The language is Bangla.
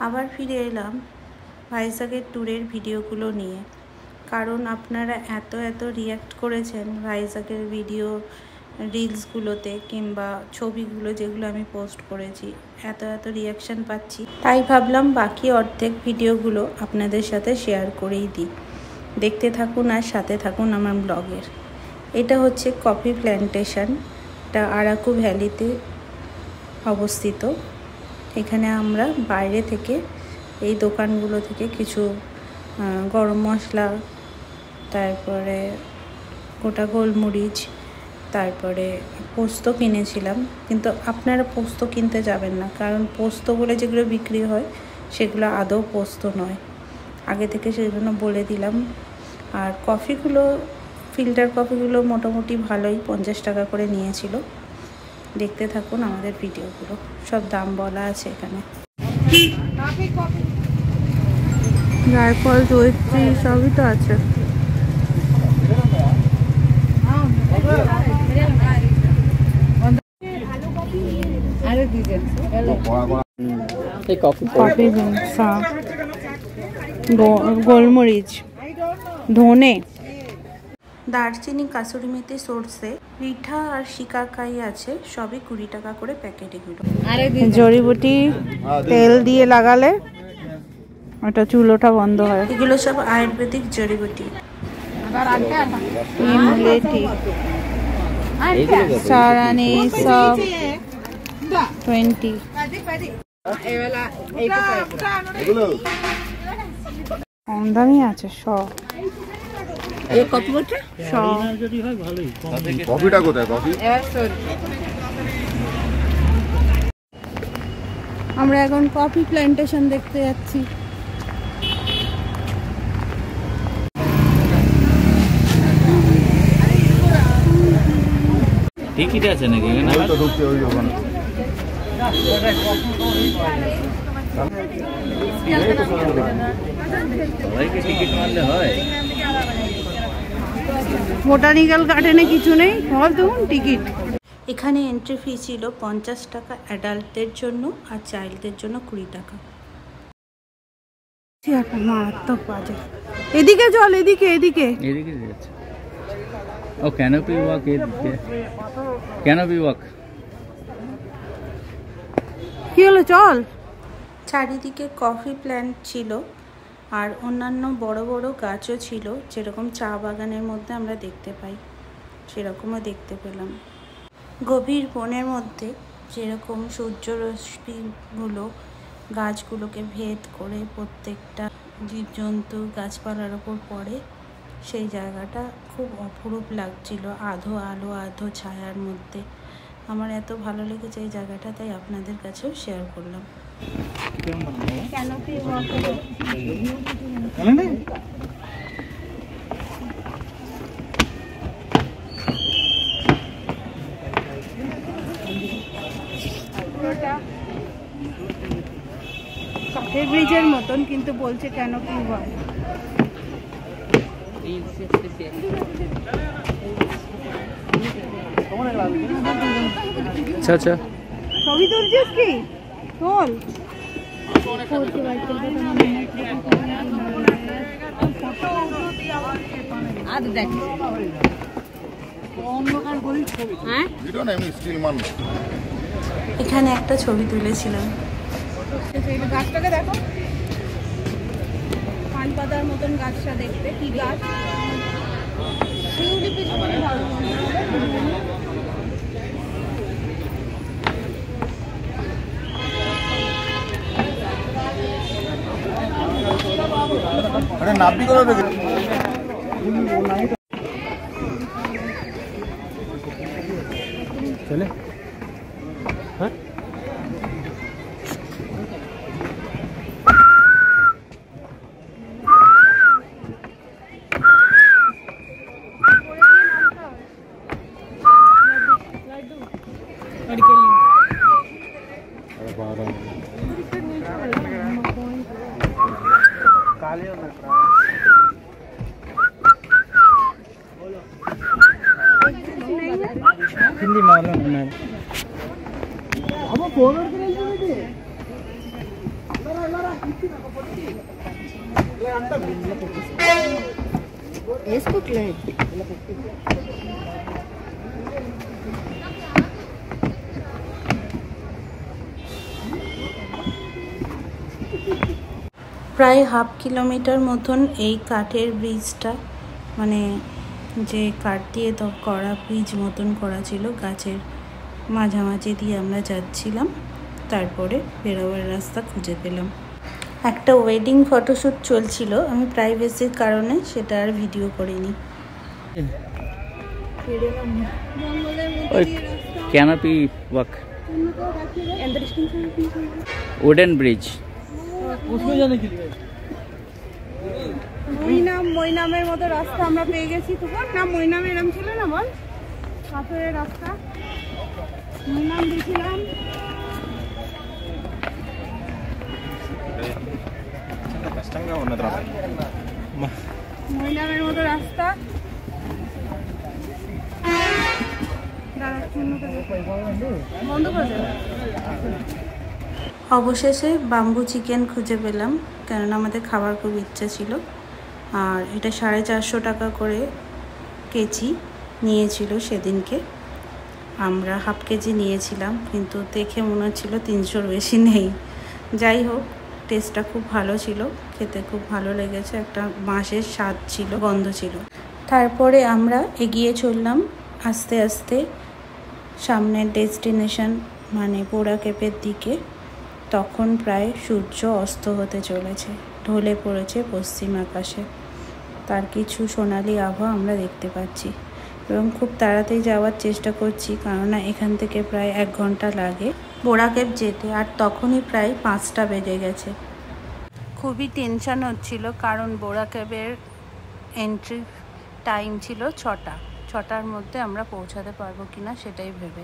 আবার ফিরে এলাম ভাইজ্যাগের ট্যুরের ভিডিওগুলো নিয়ে, কারণ আপনারা এত রিয়্যাক্ট করেছেন ভাইজ্যাগের ভিডিও রিলসগুলোতে কিংবা ছবিগুলো যেগুলো আমি পোস্ট করেছি, এত রিয়াকশান পাচ্ছি, তাই ভাবলাম বাকি অর্ধেক ভিডিওগুলো আপনাদের সাথে শেয়ার করেই দিই। দেখতে থাকুন আর সাথে থাকুন আমার ব্লগের। এটা হচ্ছে কফি প্ল্যান্টেশন, এটা আরাকু ভ্যালিতে অবস্থিত। এখানে আমরা বাইরে থেকে এই দোকানগুলো থেকে কিছু গরম মশলা, তারপরে গোটা গোলমরিচ, তারপরে পোস্ত কিনেছিলাম। কিন্তু আপনারা পোস্ত কিনতে যাবেন না, কারণ পোস্ত বলে যেগুলো বিক্রি হয় সেগুলো আদৌ পোস্ত নয়, আগে থেকে সেই জন্য বলে দিলাম। আর কফিগুলো, ফিল্টার কফিগুলো মোটামুটি ভালোই, 50 টাকা করে নিয়েছিল। দেখতে থাকুন আমাদের ভিডিওগুলো, সব দাম বলা আছে এখানে। জায়ফল, জয়িত্রী সবই তো আছে। কফি বিনস, গোলমরিচ, ধনে, দারচিনি, কাসুরি মেথি, সরষে, রিঠা আর শিকাকাই আছে, সবই 20 টাকা করে প্যাকেট। এগুলো জড়িবুটি তেল দিয়ে লাগালে ওটা চুলোটা বন্ধ হয়। এগুলো সব আয়ুর্বেদিক জড়িবুটি। ইমলেটি, সারানি সব 20। কম দামি আছে সব। কফিটা কোথায়? কফি আমরা এখন কফি প্ল্যান্টেশন দেখতে যাচ্ছি। টিকিট আছে নাকি এখানে? তো ঢুকছে ওই ওখানে। সবাইকে টিকিট মারলে হয়? বোটানিক্যাল গার্ডেনে কিছু নেই, সব দেখুন টিকিট। এখানে এন্ট্রি ফি ছিল 50 টাকা অ্যাডাল্টদের জন্য, আর চাইল্ডদের জন্য 20 টাকা। মারাত্মক বাজে। এদিকে চল, এদিকে এদিকে এদিকে যাচ্ছে। ও ক্যানোপি ওয়াক, এদিকে ক্যানোপি ওয়াক। কি হলো, চল। চারিদিকে কফি প্ল্যান্ট ছিল আর অন্যান্য বড় বড় গাছও ছিল, যেরকম চা বাগানের মধ্যে আমরা দেখতে পাই সেরকমও দেখতে পেলাম। গভীর বনের মধ্যে যেরকম সূর্যরশ্মিগুলো গাছগুলোকে ভেদ করে প্রত্যেকটা জীবজন্তু গাছপালার ওপর পড়ে, সেই জায়গাটা খুব অপরূপ লাগছিল, আধো আলো আধো ছায়ার মধ্যে। আমার এত ভালো লেগেছে এই জায়গাটা, তাই আপনাদের কাছেও শেয়ার করলাম। কাঠের ব্রিজের মতন, কিন্তু বলছে কেন কি হয়। আচ্ছা আচ্ছা, ছবি তুলছিস কি? তোল। এখানে একটা ছবি তুলেছিলাম। গাছটাকে দেখো, পান পাতার মতন গাছটা দেখতে। কি গাছ? শিউলি পিছনে নাপি করে দেখে চলে। হ্যাঁ हिंदी मालूम है। প্রায় হাফ কিলোমিটার মতন এই কাঠের ব্রিজটা, মানে যে কাঠ দিয়ে তো করা ব্রিজ মতন করা ছিল, গাছের মাঝামাঝি দিয়ে আমরা যাচ্ছিলাম। তারপরে বেরোবার রাস্তা খুঁজে পেলাম। একটা ওয়েডিং ফটোশ্যুট চলছিল, আমি প্রাইভেসির কারণে সেটা আর ভিডিও করিনি। Canopy walk, wooden bridge. মৈনামের মতো রাস্তা আমরা পেয়ে গেছি। তোমার নাম মৈনাম এরম ছিল না? বল, পাথরের রাস্তা মৈনাম দেখছিলাম। মৈনামের মতো রাস্তা। বন্ধ করে দেবে। অবশেষে বাম্বু চিকেন খুঁজে পেলাম, কেননা আমাদের খাবার খুব ইচ্ছে ছিল। আর এটা 450 টাকা করে কেজি নিয়েছিল সেদিনকে। আমরা হাফ কেজি নিয়েছিলাম, কিন্তু দেখে মনে হচ্ছিল 300-র বেশি নেই। যাই হোক, টেস্টটা খুব ভালো ছিল, খেতে খুব ভালো লেগেছে। একটা মাছের স্বাদ ছিল, গন্ধ ছিল। তারপরে আমরা এগিয়ে চললাম আস্তে আস্তে সামনের ডেস্টিনেশন, মানে পোড়া কেপের দিকে। তখন প্রায় সূর্য অস্ত হতে চলেছে, ঢলে পড়েছে পশ্চিম আকাশে। তার কিছু সোনালি আভা আমরা দেখতে পাচ্ছি এবং খুব তাড়াতাড়ি যাওয়ার চেষ্টা করছি, কেননা এখান থেকে প্রায় 1 ঘন্টা লাগে পোড়া কেপ যেতে। আর তখনই প্রায় 5টা বেজে গেছে। খুবই টেনশন হচ্ছিল, কারণ পোড়া কেপের এন্ট্রি টাইম ছিল 6টা। 6টার মধ্যে আমরা পৌঁছাতে পারবো কিনা সেটাই ভেবে।